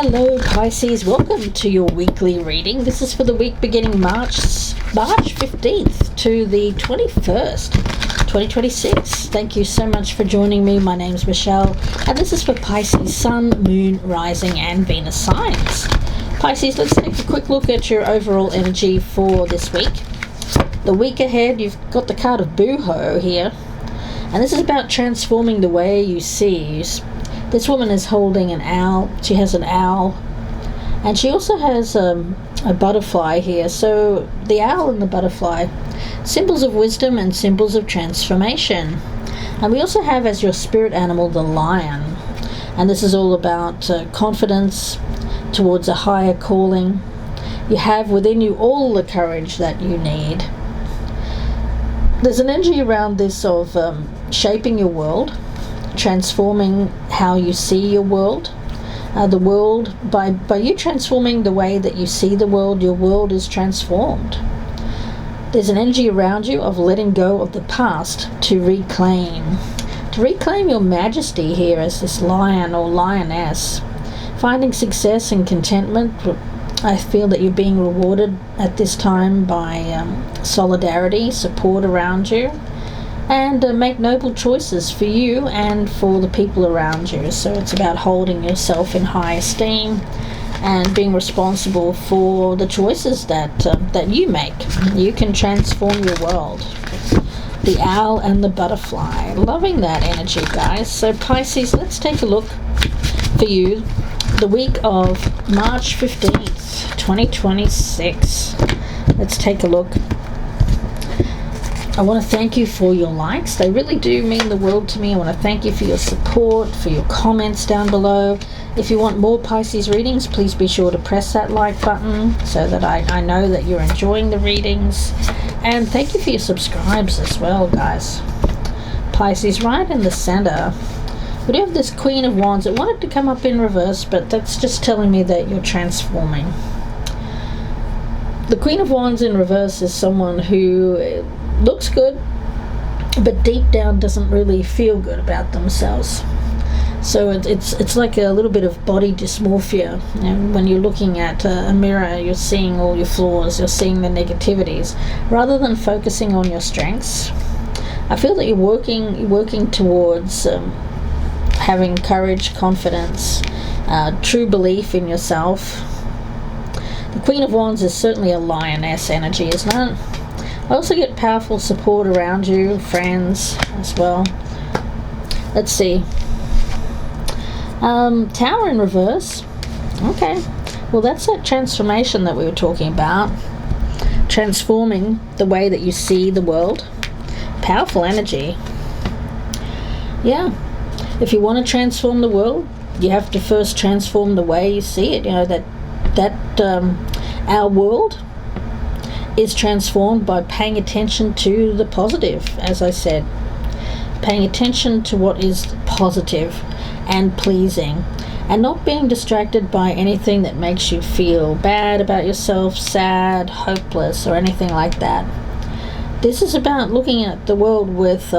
Hello Pisces, welcome to your weekly reading. This is for the week beginning March 15th to the 21st, 2026. Thank you so much for joining me. My name's Michelle and this is for Pisces Sun, Moon, Rising and Venus signs. Pisces, let's take a quick look at your overall energy for this week. The week ahead, you've got the card of Booho here, and this is about transforming the way you see. This woman is holding an owl. She has an owl, and she also has a butterfly here. So the owl and the butterfly, symbols of wisdom and symbols of transformation. And we also have as your spirit animal the lion, and this is all about confidence towards a higher calling. You have within you all the courage that you need. There's an energy around this of shaping your world, transforming how you see your world. The world, by you transforming the way that you see the world, your world is transformed. There's an energy around you of letting go of the past to reclaim your majesty here as this lion or lioness. Finding success and contentment. I feel that you're being rewarded at this time by solidarity, support around you, and make noble choices for you and for the people around you. So it's about holding yourself in high esteem and being responsible for the choices that you make. You can transform your world. The owl and the butterfly. Loving that energy, guys. So Pisces, let's take a look for you the week of March 15th, 2026. Let's take a look. I want to thank you for your likes. They really do mean the world to me. I want to thank you for your support, for your comments down below. If you want more Pisces readings, please be sure to press that like button so that I know that you're enjoying the readings. And thank you for your subscribes as well, guys. Pisces, right in the center, we do have this Queen of Wands. It wanted to come up in reverse, but that's just telling me that you're transforming. The Queen of Wands in reverse is someone who looks good, but deep down doesn't really feel good about themselves. So it's like a little bit of body dysmorphia. And when you're looking at a mirror, you're seeing all your flaws, you're seeing the negativities, rather than focusing on your strengths. I feel that you're working towards having courage, confidence, true belief in yourself. The Queen of Wands is certainly a lioness energy, isn't it? I also get powerful support around you, friends as well. Let's see. Tower in reverse. Okay. Well, that's that transformation that we were talking about. Transforming the way that you see the world. Powerful energy. Yeah. If you want to transform the world, you have to first transform the way you see it. You know, that our world is transformed by paying attention to the positive, as I said. Paying attention to what is positive and pleasing, and not being distracted by anything that makes you feel bad about yourself, sad, hopeless, or anything like that. This is about looking at the world with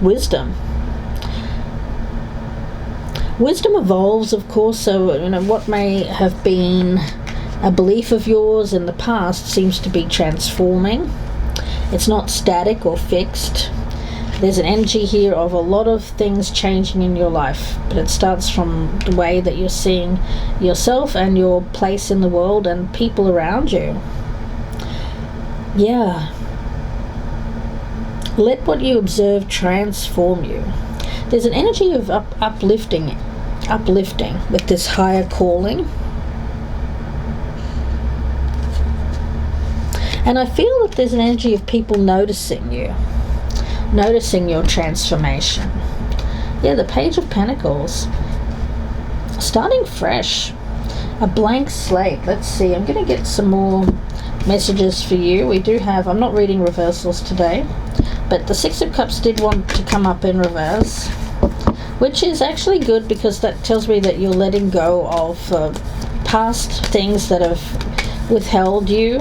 wisdom. Wisdom evolves, of course, so what may have been a belief of yours in the past seems to be transforming. It's not static or fixed. There's an energy here of a lot of things changing in your life, but it starts from the way that you're seeing yourself and your place in the world and people around you. Yeah. Let what you observe transform you. There's an energy of uplifting with this higher calling. And I feel that there's an energy of people noticing you, noticing your transformation. Yeah, the Page of Pentacles. Starting fresh. A blank slate. Let's see. I'm going to get some more messages for you. We do have, I'm not reading reversals today, but the Six of Cups did want to come up in reverse, which is actually good because that tells me that you're letting go of past things that have withheld you,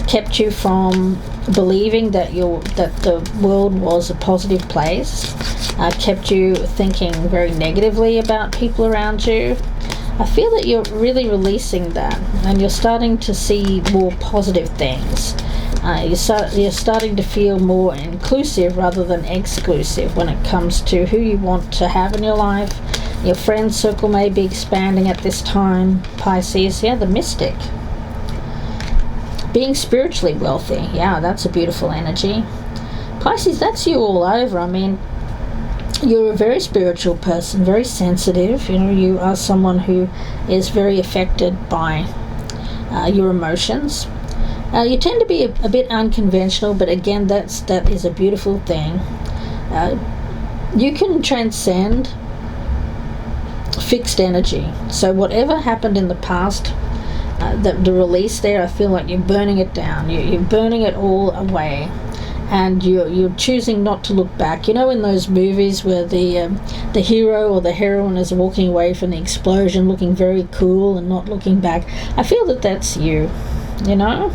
kept you from believing that the world was a positive place kept you thinking very negatively about people around you. I feel that you're really releasing that, and you're starting to see more positive things. You're starting to feel more inclusive rather than exclusive when it comes to who you want to have in your life. Your friend circle may be expanding at this time, Pisces. Yeah, the mystic. Being spiritually wealthy. Yeah, that's a beautiful energy. Pisces, that's you all over. I mean, you're a very spiritual person, very sensitive. You know, you are someone who is very affected by your emotions. You tend to be a bit unconventional, but again, that is a beautiful thing. You can transcend fixed energy. So whatever happened in the past, the release there, I feel like you're burning it down. You're burning it all away, and you're choosing not to look back. You know, in those movies where the hero or the heroine is walking away from the explosion, looking very cool and not looking back. I feel that that's you. You know.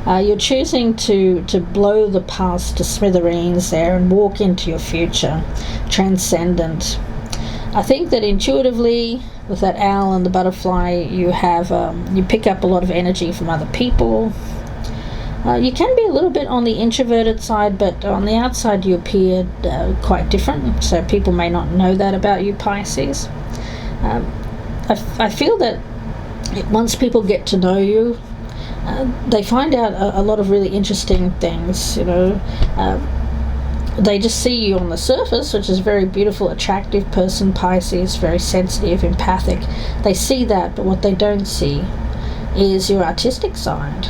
You're choosing to blow the past to smithereens there and walk into your future, transcendent. I think that intuitively, with that owl and the butterfly, you have you pick up a lot of energy from other people. You can be a little bit on the introverted side, but on the outside you appear quite different, so people may not know that about you, Pisces. I feel that once people get to know you, they find out a lot of really interesting things. You know, they just see you on the surface, which is a very beautiful, attractive person, Pisces, very sensitive, empathic. They see that, but what they don't see is your artistic side,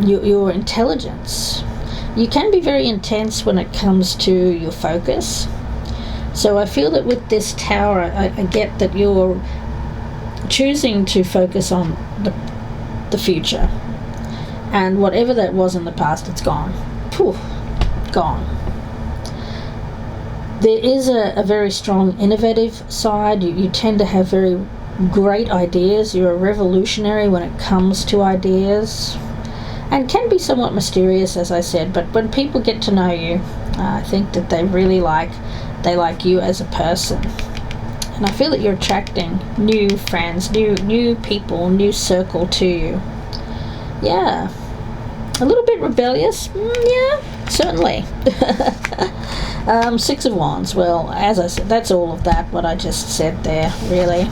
your intelligence. You can be very intense when it comes to your focus. So I feel that with this tower, I get that you're choosing to focus on the future, and whatever that was in the past, it's gone. Poof, gone. There is a very strong innovative side. You tend to have very great ideas. You're a revolutionary when it comes to ideas, and can be somewhat mysterious, as I said, but when people get to know you, I think that they really like you as a person. And I feel that you're attracting new friends, new people, new circle to you. Yeah. A little bit rebellious? Yeah, certainly. Six of Wands. Well, as I said, that's all of that, what I just said there, really.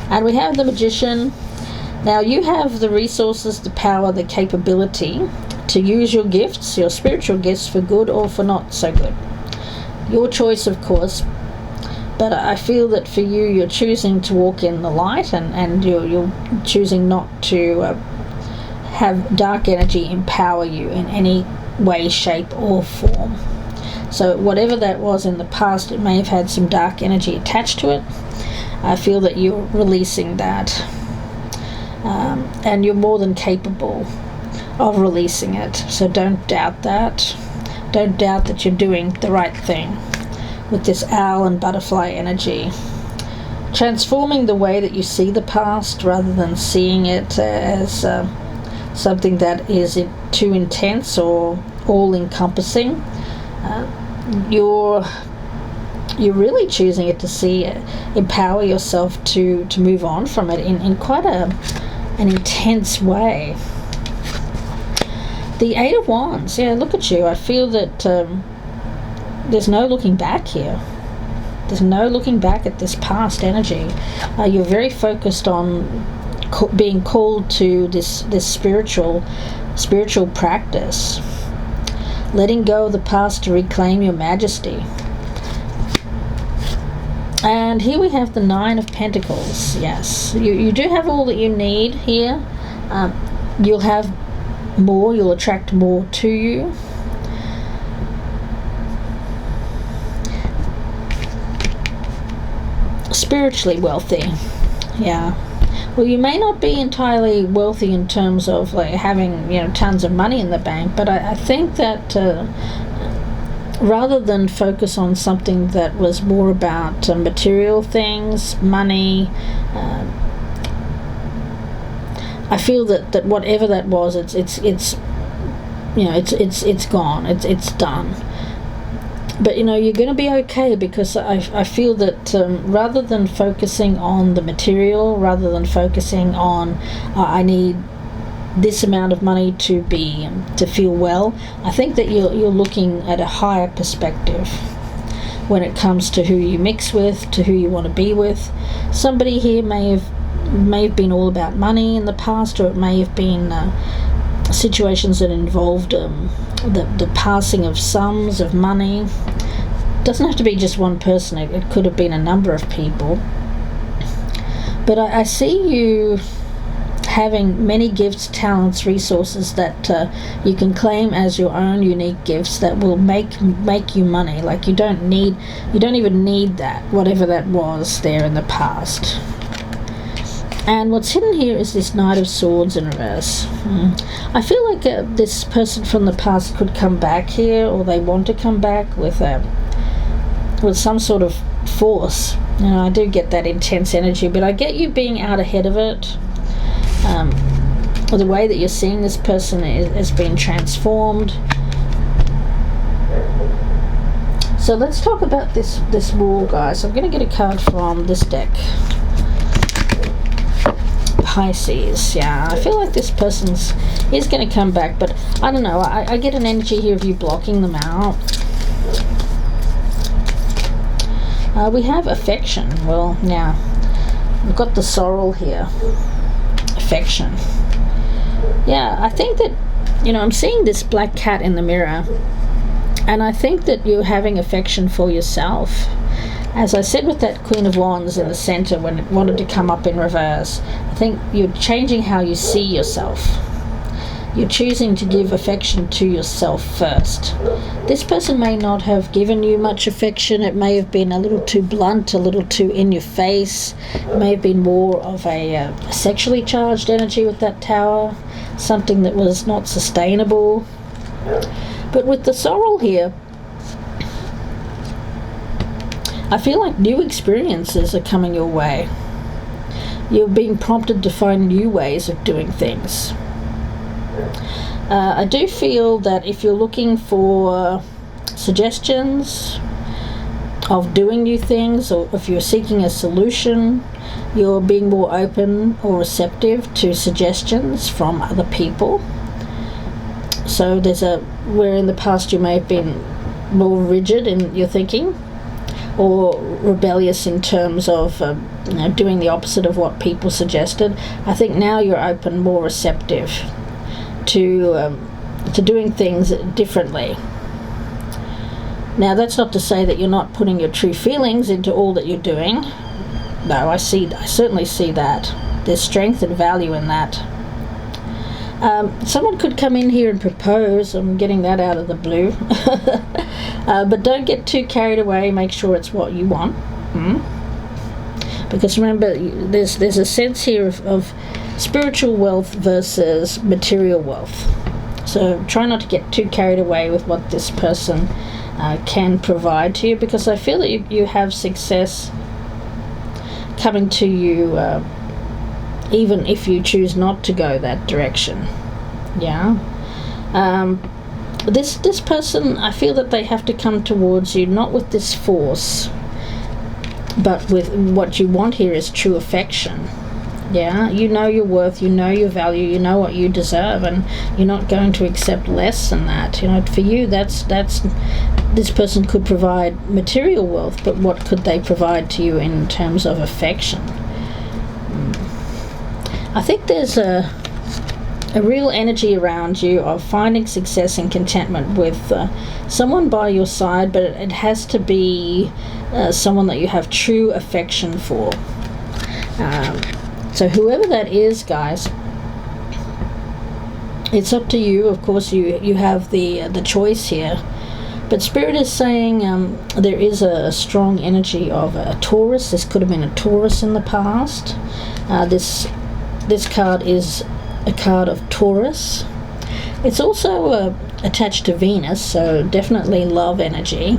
And we have the Magician. Now, you have the resources, the power, the capability to use your gifts, your spiritual gifts, for good or for not so good. Your choice, of course. But I feel that for you, you're choosing to walk in the light, and you're choosing not to have dark energy empower you in any way, shape or form. So whatever that was in the past, it may have had some dark energy attached to it. I feel that you're releasing that, and you're more than capable of releasing it. So don't doubt that. Don't doubt that you're doing the right thing with this owl and butterfly energy. Transforming the way that you see the past rather than seeing it as something that is too intense or all-encompassing. You're really choosing it to see it, empower yourself to move on from it in quite an intense way. The Eight of Wands, yeah, look at you. I feel that there's no looking back here. There's no looking back at this past energy. You're very focused on being called to this spiritual practice, letting go of the past to reclaim your majesty. And here we have the Nine of Pentacles. Yes, you do have all that you need here. You'll have more. You'll attract more to you. Spiritually wealthy. Yeah. Well, you may not be entirely wealthy in terms of like having, tons of money in the bank, but I think that rather than focus on something that was more about material things, money, I feel that whatever that was, it's you know, it's gone, it's done. But you know, you're going to be okay, because I feel that rather than focusing on the material, rather than focusing on I need this amount of money to feel well, I think that you're looking at a higher perspective when it comes to who you mix with, to who you want to be with. Somebody here may have been all about money in the past, or it may have been situations that involved the passing of sums of money. It doesn't have to be just one person, it could have been a number of people. But I see you having many gifts, talents, resources that you can claim as your own unique gifts that will make you money. Like you don't even need that, whatever that was there in the past. And what's hidden here is this Knight of Swords in reverse. I feel like this person from the past could come back here, or they want to come back with some sort of force. You know, I do get that intense energy, but I get you being out ahead of it. The way that you're seeing this person has been transformed. So let's talk about this wall, guys. I'm going to get a card from this deck. Pisces. Yeah, I feel like this person's going to come back, but I don't know. I get an energy here of you blocking them out. We have affection. Well, now we've got the sorrel here. Affection. Yeah, I think that, you know, I'm seeing this black cat in the mirror, and I think that you're having affection for yourself. As I said with that Queen of Wands in the center when it wanted to come up in reverse, I think you're changing how you see yourself. You're choosing to give affection to yourself first. This person may not have given you much affection. It may have been a little too blunt, a little too in your face. It may have been more of a sexually charged energy with that tower, something that was not sustainable. But with the sorrel here, I feel like new experiences are coming your way. You're being prompted to find new ways of doing things. I do feel that if you're looking for suggestions of doing new things, or if you're seeking a solution, you're being more open or receptive to suggestions from other people. So where in the past you may have been more rigid in your thinking, or rebellious in terms of doing the opposite of what people suggested. I think now you're open, more receptive to doing things differently. Now, that's not to say that you're not putting your true feelings into all that you're doing. No, I certainly see that. There's strength and value in that. Someone could come in here and propose. I'm getting that out of the blue. But don't get too carried away. Make sure it's what you want. Because remember, there's a sense here of spiritual wealth versus material wealth. So try not to get too carried away with what this person can provide to you, because I feel that you have success coming to you even if you choose not to go that direction. Yeah. This person, I feel that they have to come towards you not with this force, but with what you want here is true affection. Yeah, you know your worth, you know your value, you know what you deserve, and you're not going to accept less than that. You know, for you, that's this person could provide material wealth, but what could they provide to you in terms of affection? I think there's a real energy around you of finding success and contentment with someone by your side, but it has to be someone that you have true affection for. So whoever that is, guys, it's up to you. Of course, you have the choice here. But Spirit is saying there is a strong energy of a Taurus. This could have been a Taurus in the past. This card is a card of Taurus. It's also attached to Venus, so definitely love energy.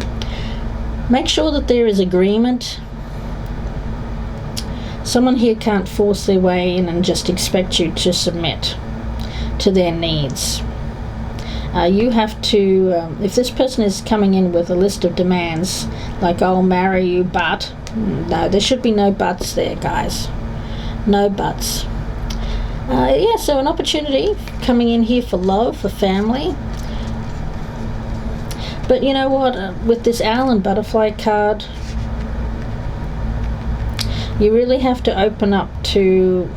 Make sure that there is agreement. Someone here can't force their way in and just expect you to submit to their needs. You have to, if this person is coming in with a list of demands, like I'll marry you, but, no, there should be no buts there, guys. No buts. Yeah, so an opportunity coming in here for love, for family. But you know what, with this owl and butterfly card, you really have to open up to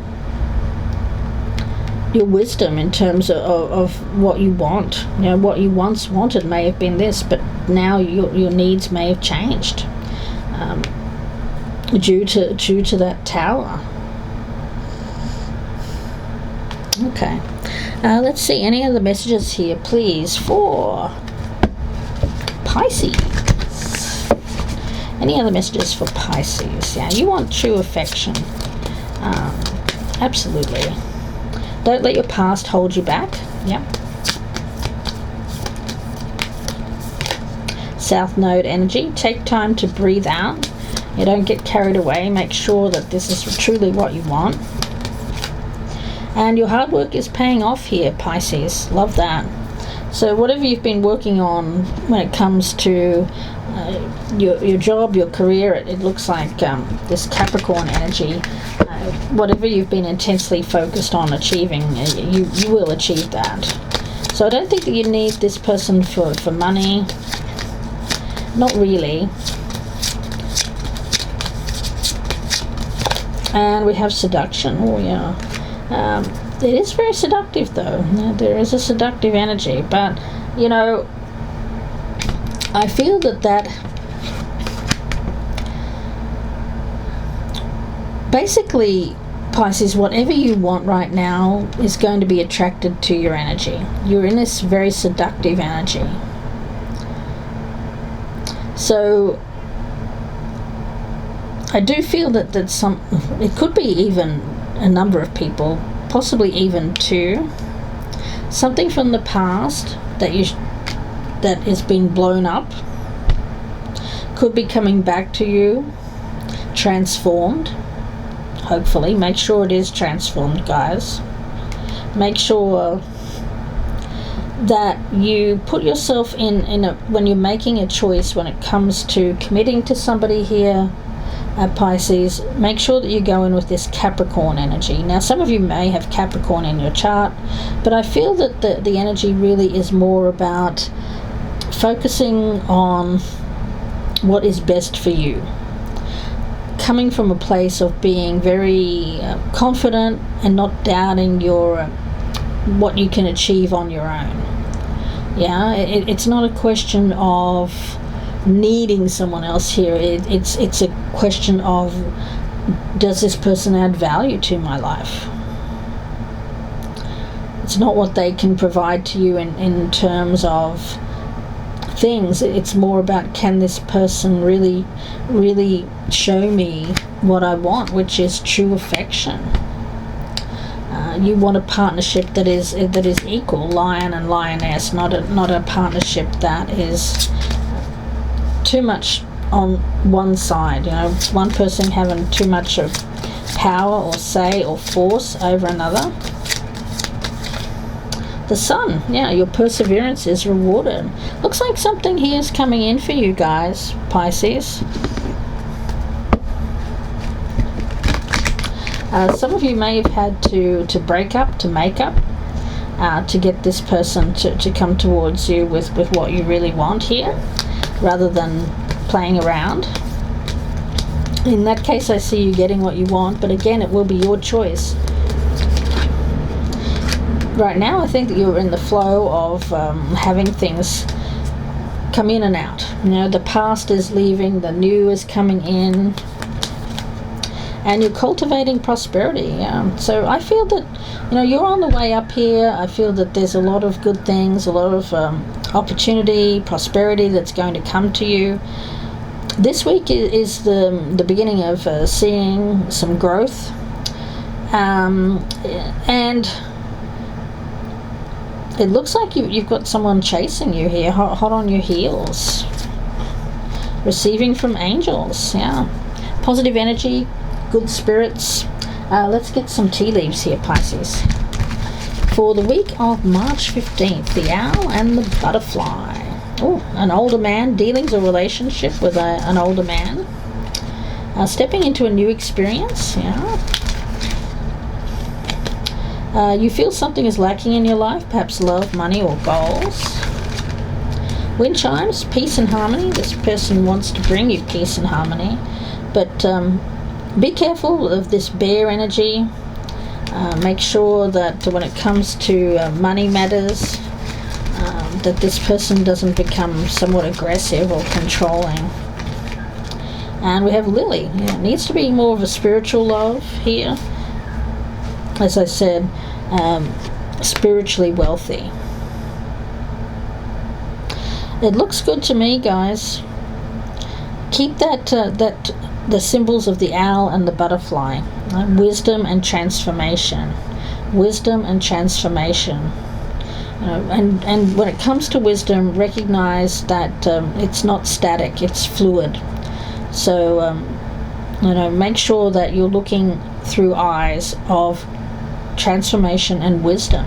your wisdom in terms of what you want. You know, what you once wanted may have been this, but now your needs may have changed due to that tower. Okay, let's see, any other messages here, please, for Pisces? Any other messages for Pisces? Yeah, you want true affection. Absolutely. Don't let your past hold you back. Yep. South Node energy. Take time to breathe out. You don't get carried away. Make sure that this is truly what you want. And your hard work is paying off here, Pisces. Love that. So whatever you've been working on when it comes to your job, your career, it looks like this Capricorn energy, whatever you've been intensely focused on achieving, you will achieve that. So I don't think that you need this person for money. Not really. And we have seduction. Oh yeah. It is very seductive though. There is a seductive energy, but you know, I feel that basically, Pisces, whatever you want right now is going to be attracted to your energy. You're in this very seductive energy. So I do feel that it could be even a number of people, possibly even two. Something from the past that has been blown up could be coming back to you, transformed. Hopefully, make sure it is transformed, guys. Make sure that you put yourself in a, when you're making a choice when it comes to committing to somebody here, Pisces, make sure that you go in with this Capricorn energy. Now, some of you may have Capricorn in your chart, but I feel that the energy really is more about focusing on what is best for you. Coming from a place of being very confident and not doubting what you can achieve on your own. Yeah, it's not a question of needing someone else here. It's a question of, does this person add value to my life? It's not what they can provide to you in terms of things. It's more about, can this person really show me what I want, which is true affection. You want a partnership that is equal, lion and lioness, not a partnership that is too much on one side. You know, one person having too much of power or say or force over another. The Sun, yeah, your perseverance is rewarded. Looks like something here is coming in for you guys, Pisces. Some of you may have had to break up, to make up, to get this person to come towards you with what you really want here, rather than playing around. In that case, I see you getting what you want, but again, it will be your choice. Right now, I think that you're in the flow of having things come in and out. You know, the past is leaving, the new is coming in, and you're cultivating prosperity. So I feel that, you know, you're on the way up here. I feel that there's a lot of good things, a lot of opportunity, prosperity that's going to come to you. This week is the beginning of seeing some growth, and it looks like you've got someone chasing you here, hot on your heels. Receiving from angels, yeah. Positive energy, good spirits. Let's get some tea leaves here, Pisces. for the week of March 15th, the owl and the butterfly. Oh, an older man, dealings or relationship with an older man. Stepping into a new experience, you feel something is lacking in your life, perhaps love, money, or goals. Wind chimes, peace and harmony. This person wants to bring you peace and harmony, but be careful of this bear energy. Make sure that when it comes to money matters, that this person doesn't become somewhat aggressive or controlling. And we have Lily. It needs to be more of a spiritual love here. As I said, spiritually wealthy. It looks good to me, guys. Keep the symbols of the owl and the butterfly. Wisdom and transformation. Wisdom and transformation. And when it comes to wisdom, recognize that it's not static, it's fluid. So, make sure that you're looking through eyes of transformation and wisdom.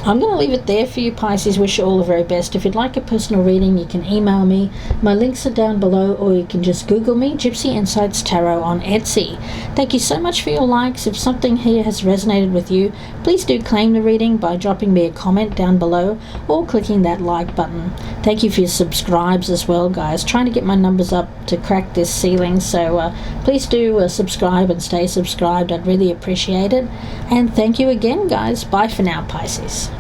I'm going to leave it there for you, Pisces. Wish you all the very best. If you'd like a personal reading, you can email me. My links are down below, or you can just Google me, Gypsy Insights Tarot, on Etsy. Thank you so much for your likes. If something here has resonated with you, please do claim the reading by dropping me a comment down below or clicking that like button. Thank you for your subscribes as well, guys. Trying to get my numbers up to crack this ceiling, so please do subscribe and stay subscribed. I'd really appreciate it. And thank you again, guys. Bye for now, Pisces.